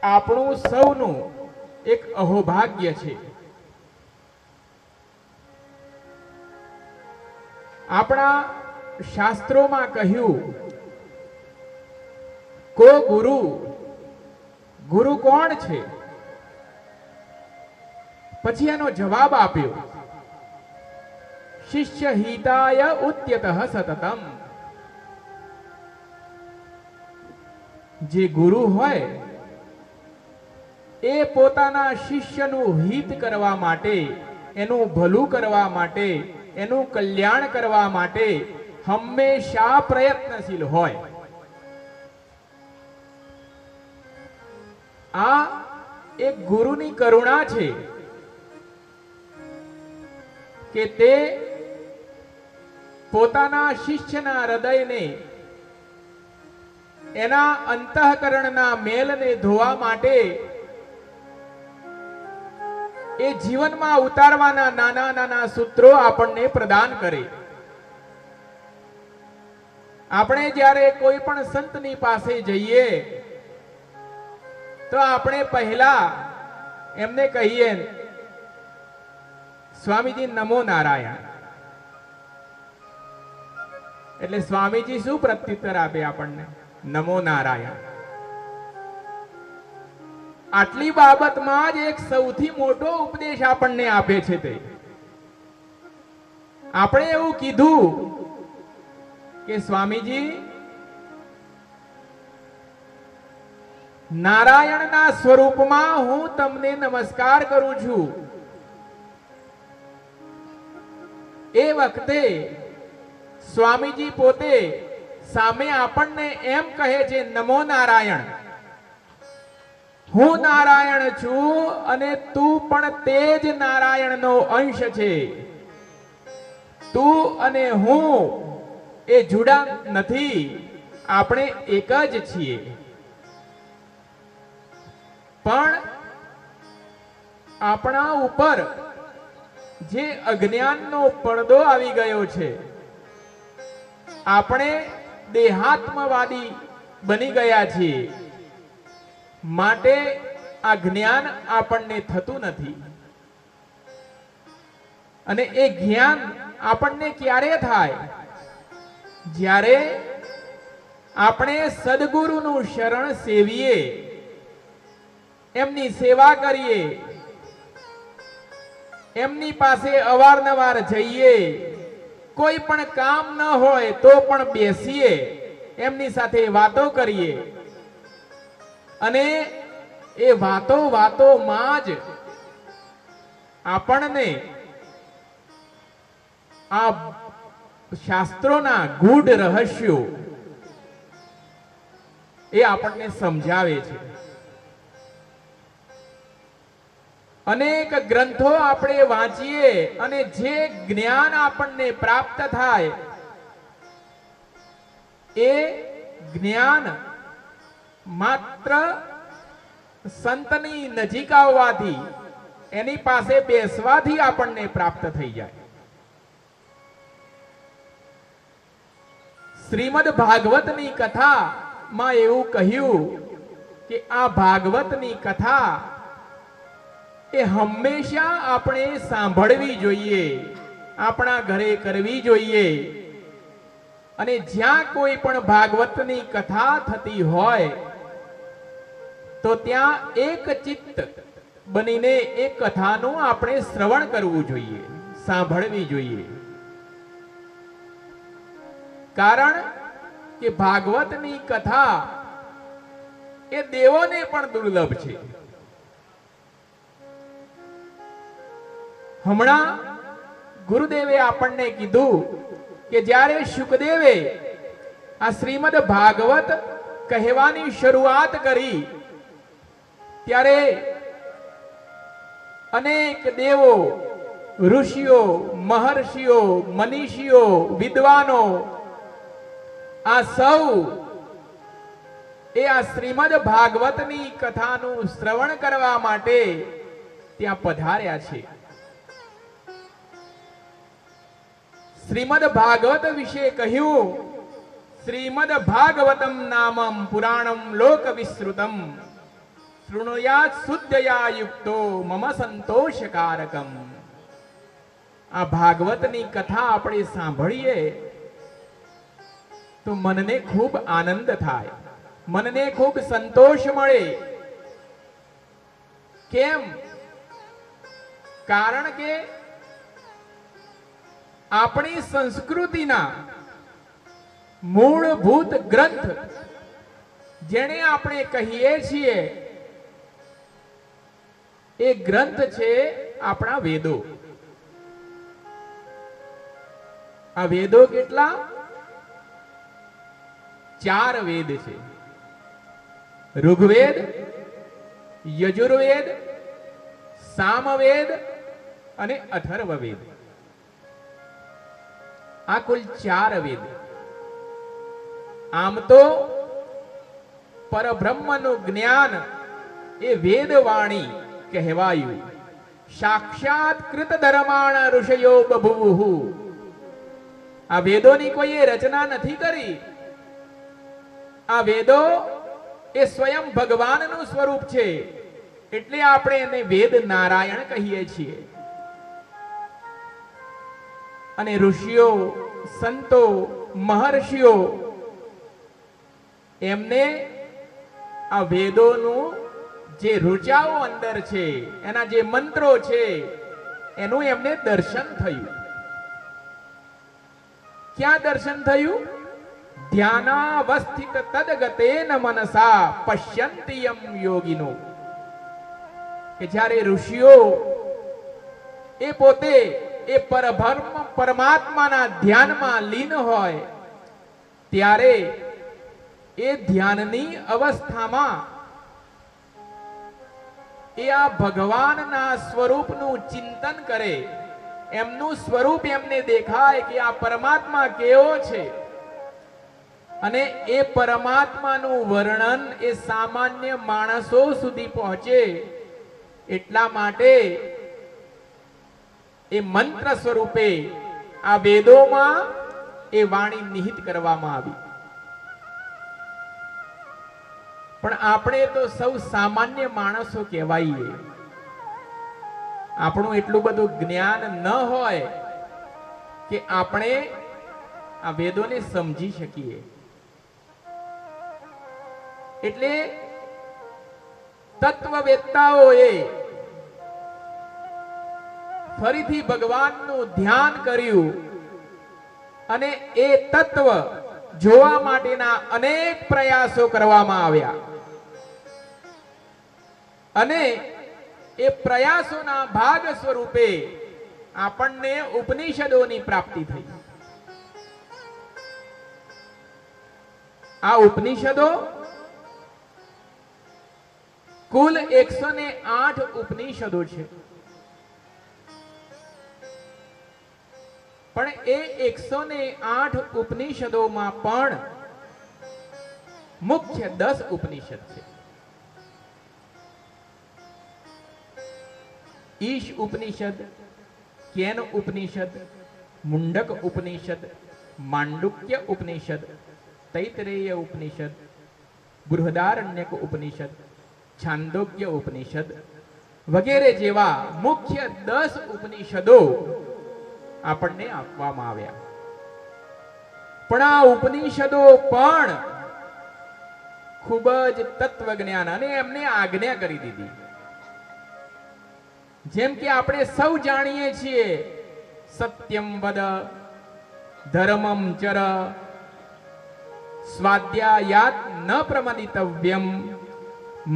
આપણું સૌનું એક અહોભાગ્ય છે. આપણા શાસ્ત્રોમાં કહ્યું, કો ગુરુ, ગુરુ કોણ છે? પછી એનો જવાબ આપ્યો, શિષ્ય હિતાય ઉદ્યતઃ સતતમ. જે ગુરુ હોય એ પોતાના શિષ્યનું હિત કરવા માટે, એનું ભલું કરવા માટે, એનું કલ્યાણ કરવા માટે હંમેશા પ્રયત્નશીલ હોય. આ એક ગુરુની કરુણા છે કે તે પોતાના શિષ્યના હૃદયને, એના અંતઃકરણના મેલને ધોવા માટે એ જીવનમાં ઉતારવાના નાના નાના સૂત્રો આપણને પ્રદાન કરે. આપણે જ્યારે કોઈ પણ સંતની પાસે જઈએ તો આપણે પહેલા એમને કહીએ, સ્વામીજી નમો નારાયણ. એટલે સ્વામીજી શું પ્રત્યુત્તર આપે આપણને? નમો નારાયણ. આટલી બાબતમાં જ એક સૌથી મોટો ઉપદેશ આપણને આપે છે. તે આપણે એવું કીધું કે સ્વામીજી, નારાયણના સ્વરૂપમાં હું તમને નમસ્કાર કરું છું. એ વખતે સ્વામીજી પોતે સામે આપણને એમ કહે છે, નમો નારાયણ, હું નારાયણ છું અને તું પણ તે જ નારાયણનો અંશ છે. તું અને હું એ જુદા નથી, આપણે એક જ છીએ. પણ આપણા ઉપર જે અજ્ઞાનનો પડદો આવી ગયો છે, આપણે દેહાત્મવાદી બની ગયા છીએ, માટે આ જ્ઞાન આપણને થતું નથી. અને એ જ્ઞાન આપણને ક્યારે થાય? જ્યારે આપણે સદગુરુનું શરણ સેવીએ, એમની સેવા કરીએ, એમની પાસે અવારનવાર જઈએ, કોઈ પણ કામ ન હોય તો પણ બેસીએ, એમની સાથે વાતો કરીએ, અને એ વાતોમાં જ આપણને આ શાસ્ત્રોના ગૂઢ રહસ્યો એ આપણને સમજાવે છે. અનેક ગ્રંથો આપણે વાંચીએ અને જે જ્ઞાન આપણને પ્રાપ્ત થાય, એ જ્ઞાન માત્ર સંતની નજીક આવવાથી, એની પાસે બેસવાથી આપણને પ્રાપ્ત થઈ જાય. શ્રીમદ ભાગવતની કથામાં એવું કહ્યું કે આ ભાગવતની કથા એ હંમેશા આપણે સાંભળવી જોઈએ, આપણા ઘરે કરવી જોઈએ. અને જ્યાં કોઈ પણ ભાગવતની કથા થતી હોય તો ત્યાં એક ચિત્ત બનીને એ કથાનું આપણે શ્રવણ કરવું જોઈએ, સાંભળવી જોઈએ. કારણ કે ભાગવતની કથા એ દેવોને પણ દુર્લભ છે. હમણાં ગુરુદેવે આપણને કીધું કે જ્યારે શુકદેવે આ શ્રીમદ ભાગવત કહેવાની શરૂઆત કરી, ત્યારે અનેક દેવો, ઋષિઓ, મહર્ષિઓ, મનીષીઓ, વિદ્વાનો આ સૌ એ આ શ્રીમદ ભાગવતની કથાનું શ્રવણ કરવા માટે ત્યાં પધાર્યા છે. શ્રીમદ ભાગવત વિશે કહ્યું, શ્રીમદ ભાગવતમ નામમ પુરાણમ લોક વિસ્તૃતમ શૃણુયાત શુદ્ધયા યુક્તો મમ સંતોષકારકમ. આ ભાગવતની કથા આપણે સાંભળીએ તો મનને ખૂબ આનંદ થાય, મનને ખૂબ સંતોષ મળે. કેમ? કારણ કે આપણી સંસ્કૃતિના મૂળભૂત ગ્રંથ જેને આપણે કહીએ છીએ, એ ગ્રંથ છે આપણા વેદો. આ વેદો કેટલા? 4 વેદ છે. ઋગ્વેદ, યજુર્વેદ, સામવેદ અને અથર્વવેદ. આ કુલ 4 વેદ. આમ તો પરબ્રહ્મનું જ્ઞાન એ વેદવાણી કહેવાયું. સાક્ષાત કૃત ધર્માણ ઋષયો બભુવુ. આ વેદોની કોઈએ રચના નથી કરી. આ વેદો એ સ્વયં ભગવાનનું સ્વરૂપ છે, એટલે આપણે એને વેદ નારાયણ કહીએ છીએ. અને ઋષિઓ, સંતો, મહર્ષિઓ એમને આ વેદોનું જે ઋચાઓ અંદર છે, એના જે મંત્રો છે, એનું એમને દર્શન થયું. ક્યાં દર્શન થયું? ધ્યાનાવસ્થિત તદગતેન મનસા પશ્યંતિયમ યોગિનો. કે જ્યારે ઋષિઓ એ પોતે એ પરમાત્માના ધ્યાનમાં લીન હોય ત્યારે એ ધ્યાનની અવસ્થામાં એ આ ભગવાનના સ્વરૂપનું ચિંતન કરે, એમનું સ્વરૂપ એમને દેખાય કે આ પરમાત્મા કેવો છે, અને એ પરમાત્માનું વર્ણન એ સામાન્ય માણસો સુધી પહોંચે એટલા માટે એ મંત્ર સ્વરૂપે આ વેદોમાં એ વાણી નિહિત કરવામાં આવી. પણ આપણે તો સૌ સામાન્ય માણસો કહેવાઈએ. આપણું એટલું બધું જ્ઞાન ન હોય કે આપણે આ વેદોને સમજી શકીએ. એટલે તત્વવેત્તાઓએ ફરીથી ભગવાનનું ધ્યાન કર્યું અને એ તત્વ જોવા માટેના અનેક પ્રયાસો કરવામાં આવ્યા, અને એ પ્રયાસોના ભાગ સ્વરૂપે આપણને ઉપનિષદોની પ્રાપ્તિ થઈ. આ ઉપનિષદો કુલ 108 ઉપનિષદો છે. પણ એ 108 ઉપનિષદોમાં પણ મુખ્ય 10 ઉપનિષદ છે. ઈશ ઉપનિષદ, કેન ઉપનિષદ, મુંડક ઉપનિષદ, માંડુક્ય ઉપનિષદ, તૈતરેય ઉપનિષદ, બૃહદારણ્યક ઉપનિષદ, છાંદોગ્ય ઉપનિષદ વગેરે જેવા મુખ્ય 10 ઉપનિષદો આપણને આપવામાં આવ્યા. પણ આ ઉપનિષદો પણ ખૂબ જ તત્વજ્ઞાન અને એમને આજ્ઞા કરી દીધી. જેમ કે આપણે સૌ જાણીએ છીએ, સત્યમ વદ, ધર્મમ ચર, સ્વાધ્યાયાત ન પ્રમદિતવ્યમ,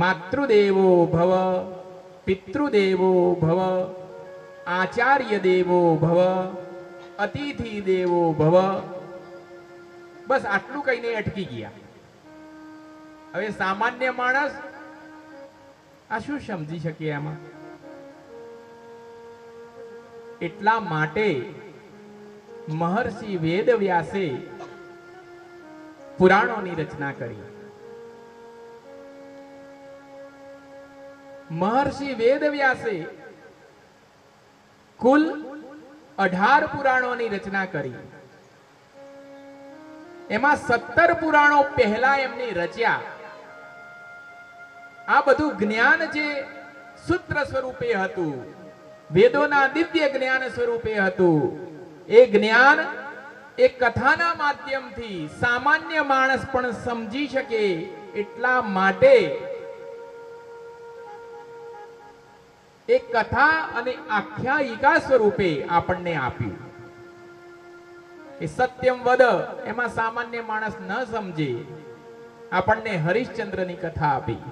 માતૃદેવો ભવ, પિતૃદેવો ભવ, આચાર્ય દેવો ભવ, અતિથિ દેવો ભવ. બસ આટલું કહીને અટકી ગયા. હવે સામાન્ય માણસ આ શું સમજી શકે આમાં? એટલા માટે મહર્ષિ વેદવ્યાસે પુરાણોની રચના કરી. મહર્ષિ વેદવ્યાસે કુલ 18 પુરાણોની રચના કરી. એમાં 17 પુરાણો પહેલા એમને રચ્યા. આ બધું જ્ઞાન જે સૂત્ર સ્વરૂપે હતું, વેદોના દિવ્ય જ્ઞાન સ્વરૂપે હતું, એ જ્ઞાન એ કથાના માધ્યમથી સામાન્ય માણસ પણ સમજી શકે એટલા માટે એક કથા અને આખ્યાયિકા સ્વરૂપે આપણને આપ્યું. એ સત્યમ વદ એમાં સામાન્ય માણસ ન સમજે, આપણને હરિશ્ચંદ્રની કથા આપી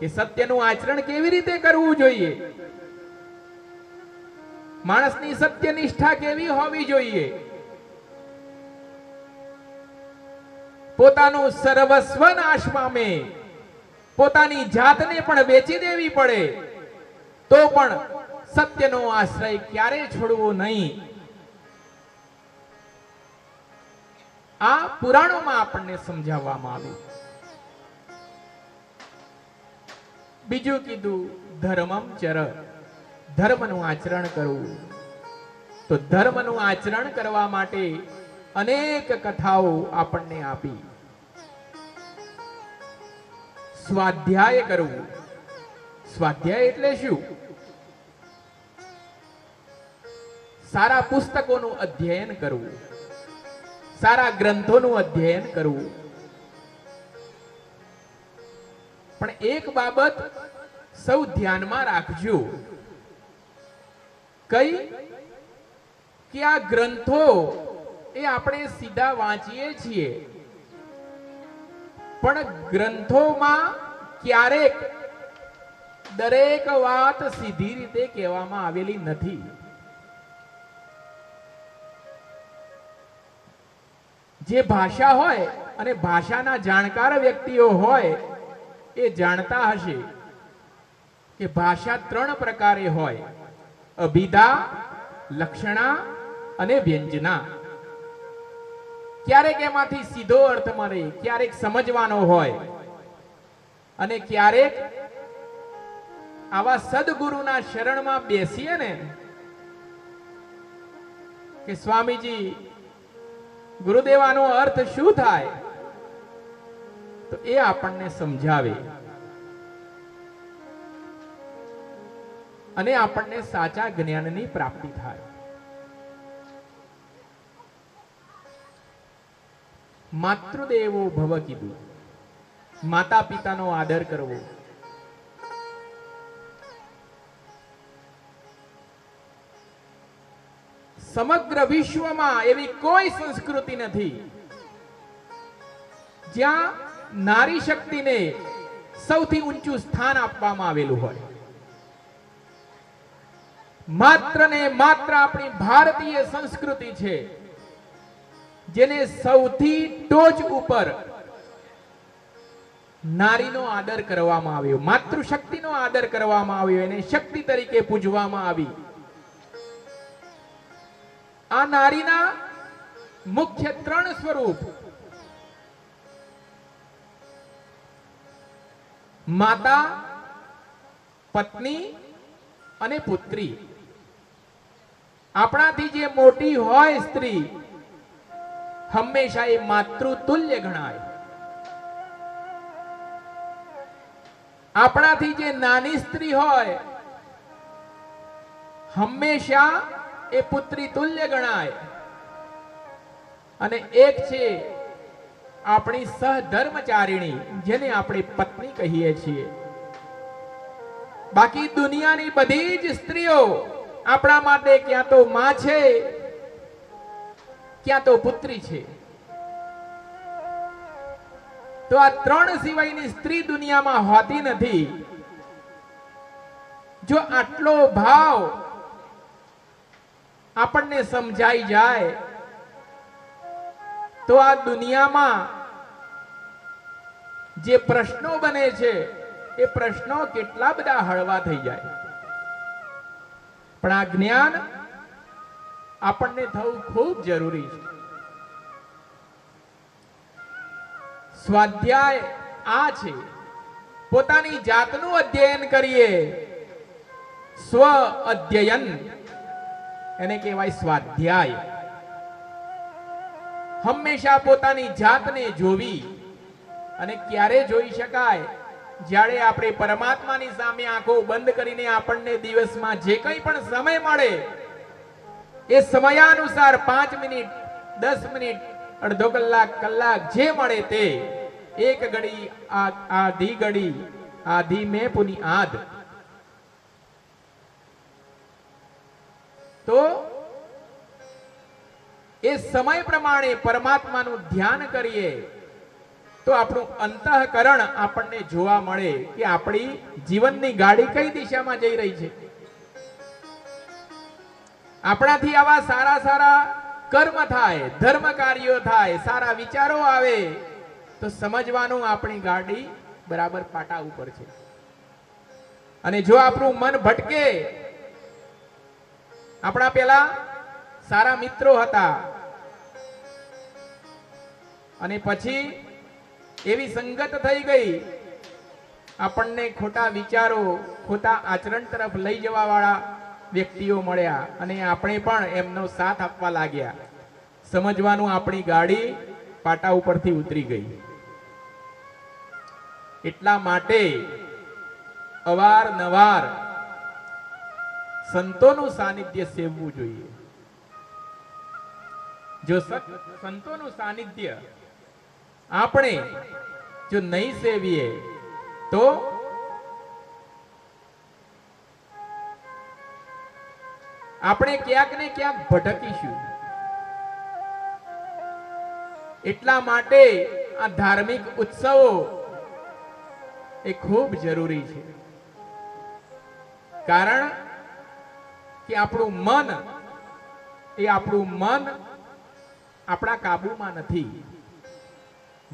કે સત્યનું આચરણ કેવી રીતે કરવું જોઈએ, માણસની સત્યનિષ્ઠા કેવી હોવી જોઈએ, પોતાનું સર્વસ્વ નાશ પામે, પોતાની જાતને પણ વેચી દેવી પડે તો પણ સત્યનો આશ્રય ક્યારે છોડવો નહીં. આ પુરાણોમાં આપણને સમજાવવામાં આવ્યું. બીજું કીધું ધર્મમ ચર, ધર્મનું આચરણ કરવું. તો ધર્મનું આચરણ કરવા માટે અનેક કથાઓ આપણને આપી. સ્વાધ્યાય કરવું. સ્વાધ્યાય એટલે શું? સારા પુસ્તકોનું અધ્યયન કરવું, સારા ગ્રંથોનું અધ્યયન કરવું. પણ એક બાબત સૌ ધ્યાનમાં રાખજો, કઈ કે આ ગ્રંથો એ આપણે સીધા વાંચીએ છીએ, પણ ગ્રંથોમાં ક્યારેક દરેક વાત સીધી રીતે કહેવામાં આવેલી નથી. જે ભાષા હોય અને ભાષાના જાણકાર વ્યક્તિઓ હોય એ જાણતા હશે કે ભાષા 3 પ્રકારે હોય: અભિધા, લક્ષણા અને વ્યંજના. ક્યારેક એમાંથી સીધો અર્થ મળે, ક્યારેક સમજવાનો હોય, અને ક્યારેક આવા સદગુરુના શરણમાં બેસીએ ને કે સ્વામીજી ગુરુદેવાનો અર્થ શું થાય, તો એ આપણને સમજાવે અને આપણને સાચા જ્ઞાનની પ્રાપ્તિ થાય. માતૃદેવો ભવ કીધું, માતા પિતાનો આદર કરવો. સમગ્ર વિશ્વમાં એવી કોઈ સંસ્કૃતિ નથી જ્યાં નારી શક્તિને સૌથી ઊંચું સ્થાન આપવામાં આવેલું હોય. માત્ર ને માત્ર આપણી ભારતીય સંસ્કૃતિ છે જેને સૌથી ટોચ ઉપર નારીનો આદર કરવામાં આવ્યો, માતૃશક્તિનો આદર કરવામાં આવ્યો, એને શક્તિ તરીકે પૂજવામાં આવી. આ નારીના મુખ્ય 3 સ્વરૂપ: માતા, પત્ની અને પુત્રી. આપણાથી જે મોટી હોય સ્ત્રી હંમેશા એ માતૃતુલ્ય ગણાય. આપણાથી જે નાની સ્ત્રી હોય હંમેશા એ પુત્રી તુલ્ય ગણાય. અને એક છે આપણી સહધર્મચારિણી, જેને આપણે પત્ની કહીએ છીએ. બાકી દુનિયાની બધી જ સ્ત્રીઓ આપણા માટે ક્યાં તો માં છે, ક્યાં તો પુત્રી છે. તો આ 3 સિવાયની સ્ત્રી દુનિયામાં હોતી નથી. જો આટલો ભાવ આપણને સમજાઈ જાય તો આ દુનિયામાં જે પ્રશ્નો બને છે એ પ્રશ્નો કેટલા બધા હળવા થઈ જાય. પણ આ જ્ઞાન આપણને થવું ખૂબ જરૂરી છે. સ્વાધ્યાય આ છે, પોતાની જાતનું અધ્યયન કરીએ. સ્વ અધ્યયન એને કહેવાય સ્વાધ્યાય. હંમેશા પોતાની જાતને જોવી. અને ક્યારે જોઈ શકાય? જ્યારે આપણે પરમાત્માની સામે આંખો બંધ કરીને આપણને દિવસમાં જે કંઈ પણ સમય મળે એ સમયાનુસાર 5 મિનિટ, 10 મિનિટ, અડધો કલાક, કલાક જે મળે તે એક ઘડી આધી ઘડી આધી મેં પુની આધ. તો એ સમય પ્રમાણે પરમાત્માનું ધ્યાન કરીએ તો આપણું અંતઃકરણ આપણને જોવા મળે કે આપણી જીવનની ગાડી કઈ દિશામાં જઈ રહી છે. આપણાથી આવા સારા સારા કર્મ થાય, ધર્મ કાર્યો થાય, સારા વિચારો આવે તો સમજવાનું આપણી ગાડી બરાબર પાટા ઉપર છે. અને જો આપણું મન ભટકે, આપણા પેલા સારા મિત્રો હતા અને પછી એવી સંગત થઈ ગઈ, આપણને ખોટા વિચારો, ખોટા આચરણ તરફ લઈ જવા વાળા વ્યક્તિઓ મળ્યા અને આપણે પણ એમનો સાથ આપવા લાગ્યા. સમજવાનું આપણી ગાડી પાટા ઉપરથી ઉતરી ગઈ. એટલા માટે અવારનવાર સંતોનું સાનિધ્ય સેવવું જોઈએ. જો સંતોનું સાનિધ્ય આપણે જો નહીં સેવીએ તો આપણે ક્યાંક ને ક્યાંક ભટકીશું. એટલા માટે આ ધાર્મિક ઉત્સવો એ ખૂબ જરૂરી છે. કારણ કે આપણું મન આપણા કાબુમાં નથી.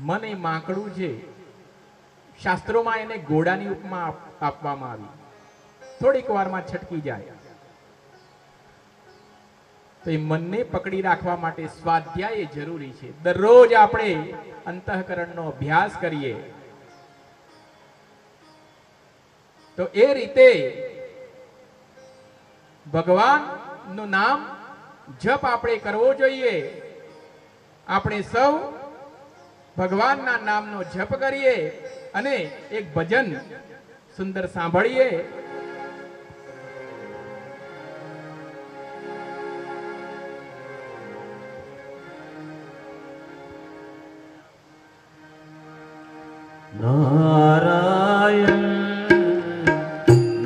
મન એ માંકડું છે. શાસ્ત્રોમાં એને ઘોડાની ઉપમા આપવામાં આવી. થોડીક વારમાં છટકી જાય. તો એ મનને પકડી રાખવા માટે સ્વાધ્યાય એ જરૂરી છે. દરરોજ આપણે અંતઃકરણનો અભ્યાસ કરીએ તો એ રીતે ભગવાનનું નામ જપ આપણે કરવો જોઈએ. આપણે સૌ ભગવાનના નામનો જપ કરીએ અને એક ભજન સુંદર સાંભળીએ. નારાયણ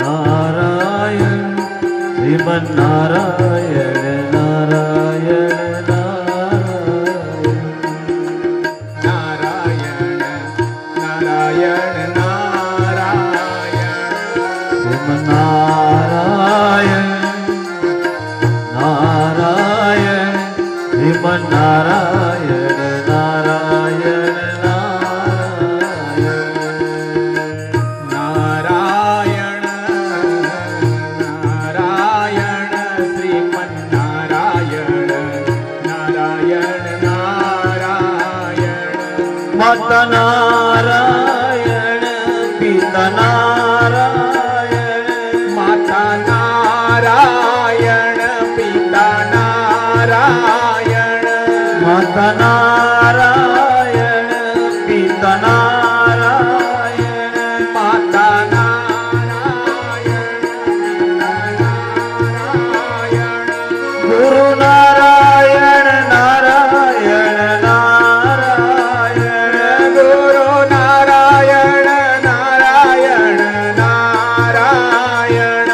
નારાયણ શ્રીમન નારાયણ નારાયણ નારાયણ નારાયણ નારાયણ શ્રીમન નારાયણ નારાયણ શ્રીમન નારાયણ નારાયણ માતા નારાયણ પિતા નારાયણ માતા નારાયણ પિતા નારાયણ માતા નારાયણ પિતા નારાયણ માતા નારાયણ નારાયણ ગુરુ નારાયણ નારાયણ નારાયણ ગુરુ નારાયણ નારાયણ નારાયણ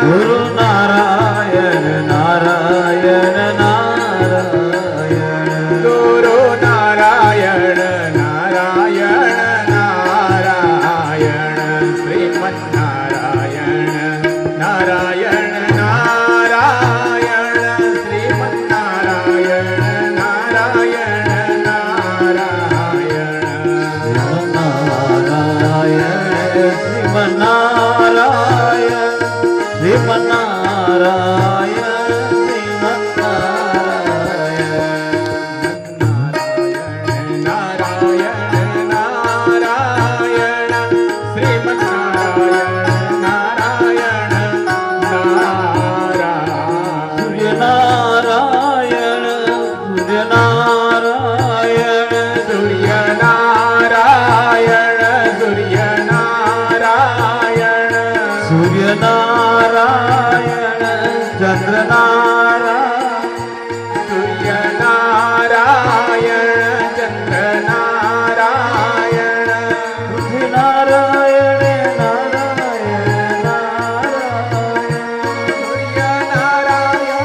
ગુરુ નારાયણ નારાયણ નારાયણ ગુરુ નારાયણ નારાયણ નારાયણ શ્રીમન નારાયણ નારાયણ નારાયણ શ્રીમન નારાયણ નારાયણ નારાયણ શ્રીમન્નારાયણ શ્રીમન્નારાયણ શ્રીમન્નારાયણ નારાયણ નારાયણ શ્રીમન નારાયણ નારાયણ નારાયણ સૂર્યનારાયણ સૂર્યનારાયણ સૂર્યનારાયણ સૂર્યનારાયણ સૂર્યનારાયણ ચંદ્રનારાયણ સૂર્યનારાયણ ચંદ્રનારાયણ પૃથ્વીનારાયણ નારાયણ નારાયણ સૂર્યનારાયણ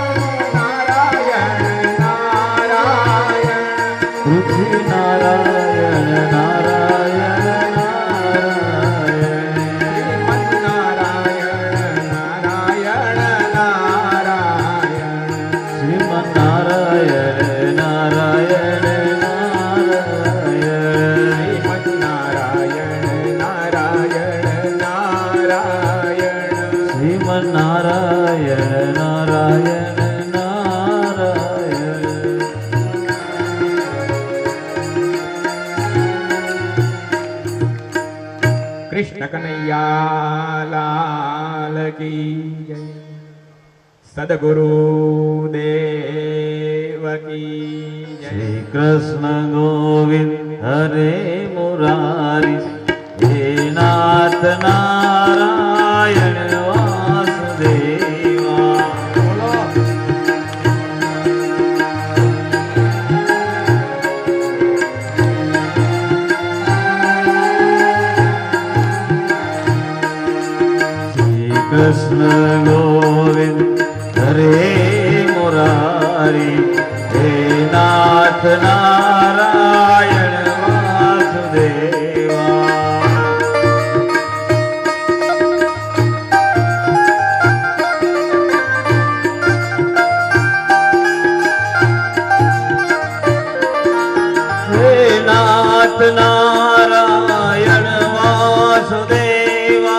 નારાયણ નારાયણ પૃથ્વીનારાયણ નારાયણ નારાયણ શ્રીમન્નારાયણ નારાયણ શ્રીમન્નારાયણ નારાયણ નારાયણ શ્રીમન્નારાયણ નારાયણ નારાયણ શ્રીમન્નારાયણ નારાયણ નારાયણ કૃષ્ણ કનૈયા લાલ કી જય. સદગુરુ દેવ કી જય. શ્રી કૃષ્ણ ગોવિંદ હરે મુરારી હે નાથ નારાયણ વાસુદેવા શ્રી કૃષ્ણ ગોવિંદ હરે મુરારી હે નાથ નારાયણ વાસુદેવા नारायण वासुदेवा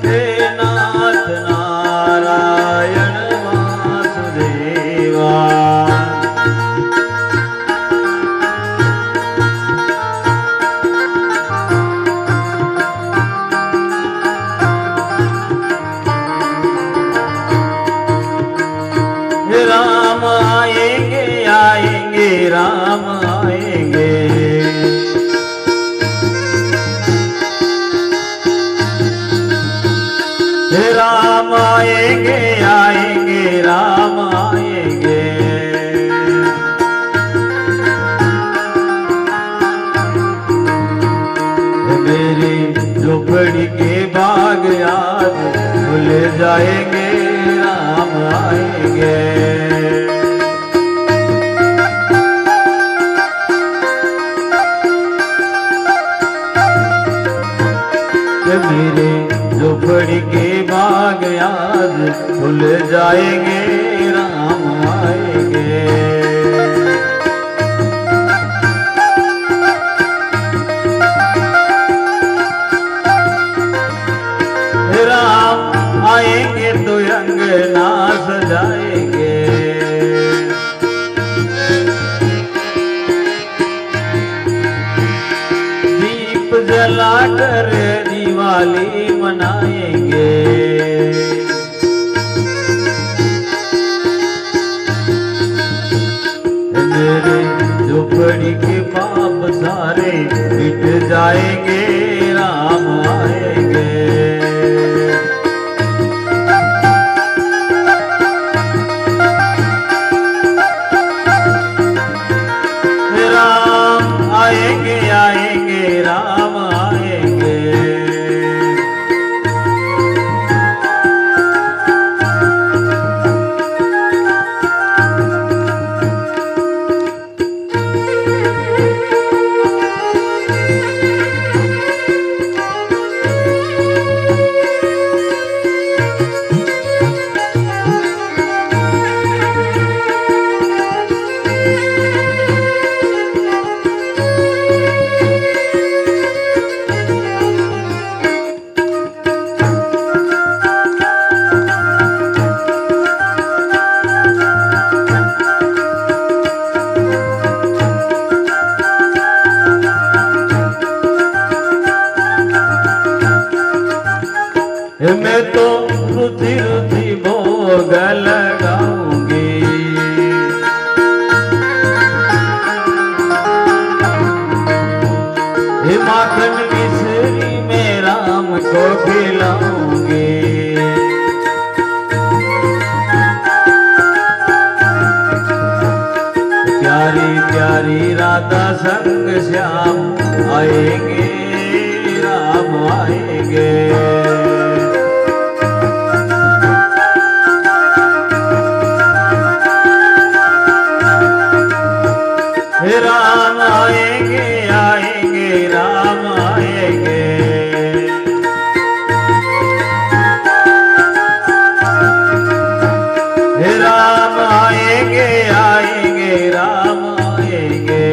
हे नाथ नारायण वासुदेवा राम आएंगे आएंगे राम आएंगे राम आएंगे आएंगे राम आएंगे मेरी झोपड़ी के बाग याद भूल जाएंगे राम आएंगे मेरे झोपड़ी के बाग याद भूल जाएंगे राम आएंगे राम आएंगे तो अंगना सजाएंगे दीप जलाकर दिवाली मनाएंगे मेरे झोपड़ी के पाप सारे मिट जाएंगे राम आएंगे राम आएंगे आएंगे राम आएंगे मैं तो रुधि रुधि भोग लगाऊंगी माखन मिश्री में राम को खिलाऊंगी प्यारी प्यारी राधा संग श्याम आएंगे राम आएंगे राम आएंगे आएंगे राम आएंगे राम आएंगे आएंगे राम आएंगे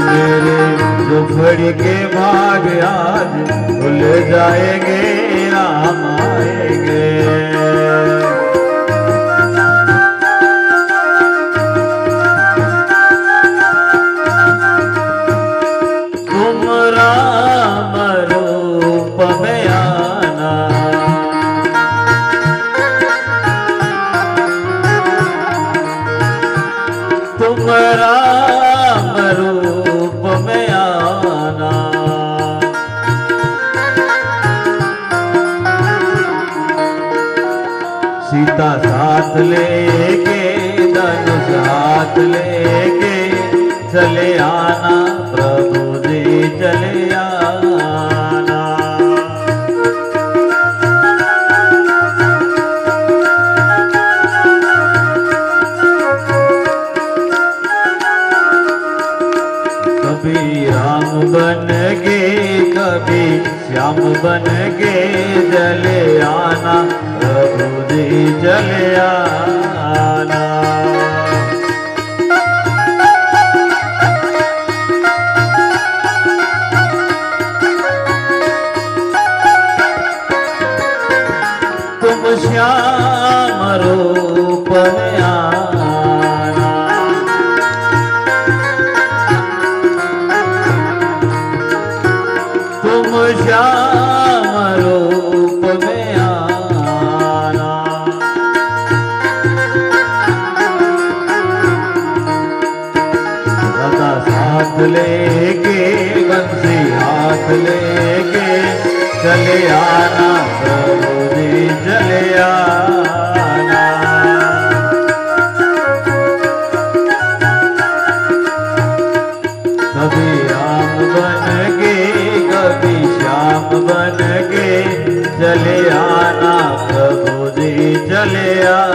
मेरे झोपड़ी के भाग आज भूल जाएंगे राम आएंगे राम रूप में आना तुम राम रूप में आना सीता साथ लेके धनुष हाथ लेके चले आना प्रभु जी चले आना कभी राम बन गे कभी श्याम बन गे चले आना प्रभु जी चले आना। तुम श्याम रूप में आना, तुम श्याम रूप में आना। सदा साथ लेके बंसी हाथ लेके चले आना प्रभु जी चले आना। कभी राम बन के कभी श्याम बन के चले आना प्रभु जी चले आना।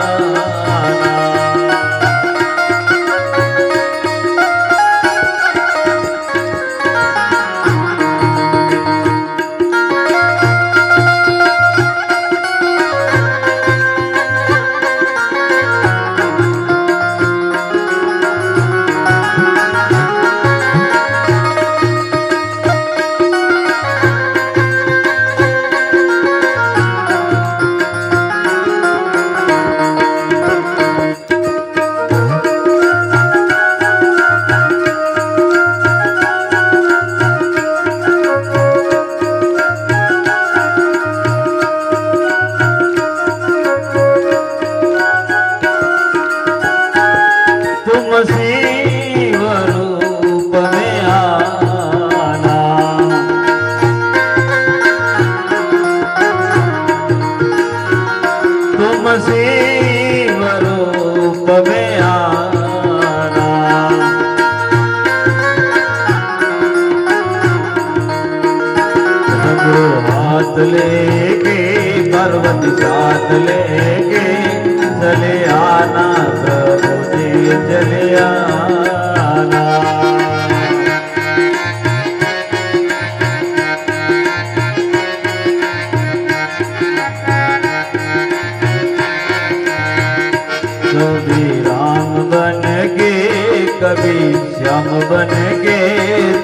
शिव रूप में आना, तुम शिव रूप में आना। डमरू हाथ लेके पर्वत साथ लेके चले आना प्रभु जी चले आना। कभी राम बन के कभी श्याम बन के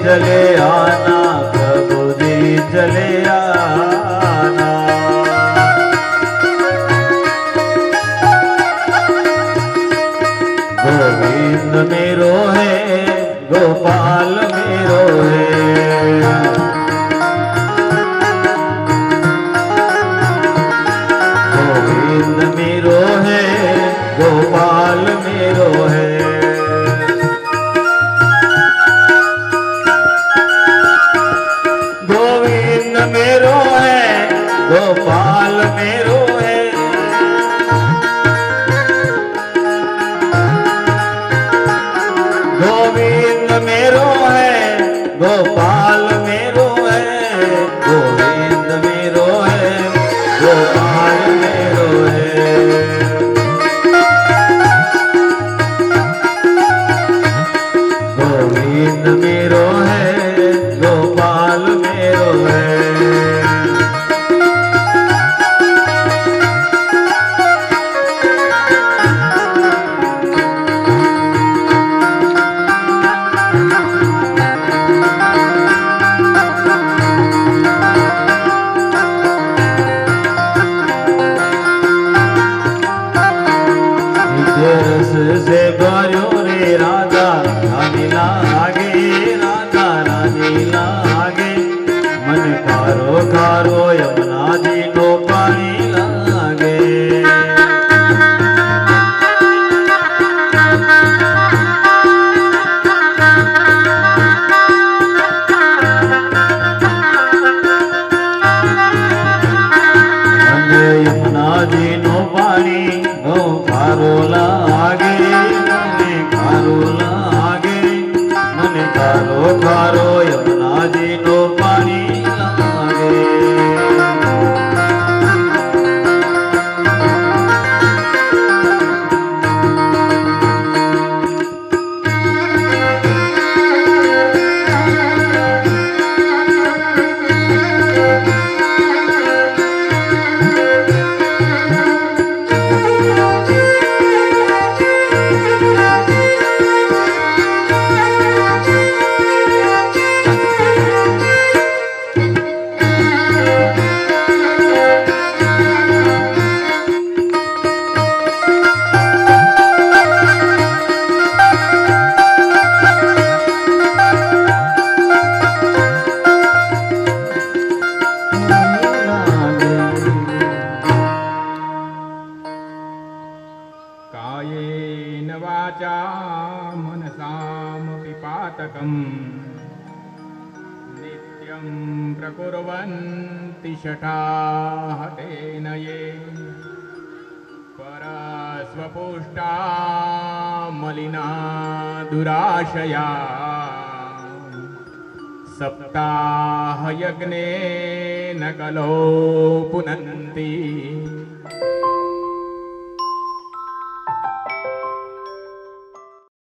चले आना प्रभु जी चले आना। गोविंद मेरो है गोपाल मेरो है, गोविंद मेरो है गोपाल मेरो है। गोविंद मेरो है गोपाल मेरो है, गोविंद मेरो है गोपाल मेरो है, गोविंद मेरो है गोपाल मेरो है। गोविंद मेरो है गोपाल मेरो है। रस से भरो रे राधा रानी लागे, राधा रानी लागे। मन कारो कारो यमुना जी नो पानी लागे। यमुना जी नो पानी नो कारो लागे, मने कारो लागे। मन कारो कारो यमुना जी नो पानी लागे। वाचा मनसामपि पातकम् नित्यं प्रकुर्वन्ति शठाः तेन ये परस्वपुष्टा मलिना दुराशया सप्ताह यज्ञे न कलो पुनन्ति